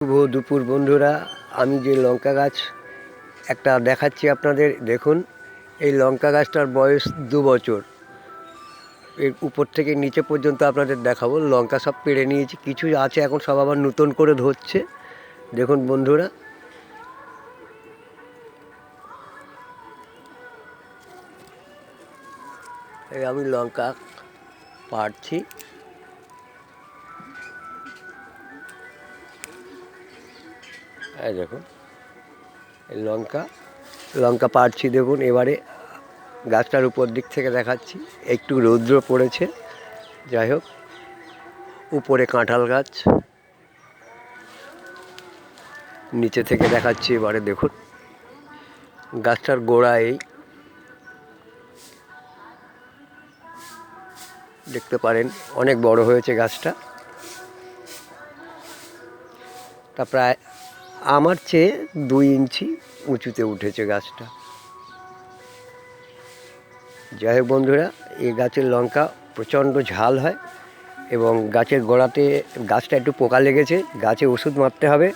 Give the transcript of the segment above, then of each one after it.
শুভ দুপুর বন্ধুরা, আমি যে লঙ্কা গাছ একটা দেখাচ্ছি আপনাদের। দেখুন, এই লঙ্কা গাছটার বয়স 2 বছর। এর উপর থেকে নিচে পর্যন্ত আপনাদের দেখাবো। লঙ্কা সব পেড়ে নিয়েছি, কিছু আছে এখন, সব আবার নতুন করে ধরছে। দেখুন বন্ধুরা, এই আমি লঙ্কা পাড়ছি। এই দেখুন, এই লঙ্কা পাড়ছি। দেখুন, এবারে গাছটার উপর দিক থেকে দেখাচ্ছি। একটু রৌদ্র পড়েছে, যাই হোক। উপরে কাঁঠাল গাছ, নিচে থেকে দেখাচ্ছি। এবারে দেখুন, গাছটার গোড়া এই দেখতে পারেন, অনেক বড় হয়েছে গাছটা। তা প্রায় আমার চেয়ে 2 ইঞ্চি উঁচুতে উঠেছে গাছটা। যাই হোক বন্ধুরা, এই গাছের লঙ্কা প্রচণ্ড ঝাল হয় এবং গাছের গোড়াতে গাছটা একটু পোকা লেগেছে, গাছে ওষুধ মারতে হবে।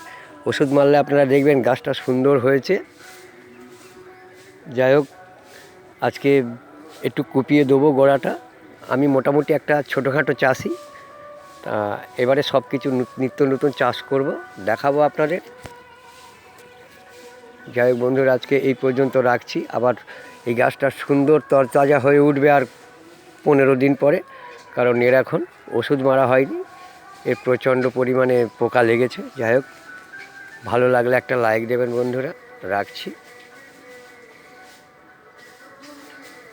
ওষুধ মারলে আপনারা দেখবেন গাছটা সুন্দর হয়েছে। যাই হোক, আজকে একটু কুপিয়ে দেবো গোড়াটা। আমি মোটামুটি একটা ছোটোখাটো চাষি, তা এবারে সব কিছু নিত্য নতুন চাষ করব, দেখাবো আপনাদের। যাই হোক বন্ধুরা, আজকে এই পর্যন্ত রাখছি। আবার এই গাছটা সুন্দর তরতাজা হয়ে উঠবে আর 15 দিন পরে, কারণ এর এখন ওষুধ মারা হয়নি, এর প্রচণ্ড পরিমাণে পোকা লেগেছে। যাই হোক, ভালো লাগলে একটা লাইক দেবেন বন্ধুরা, রাখছি।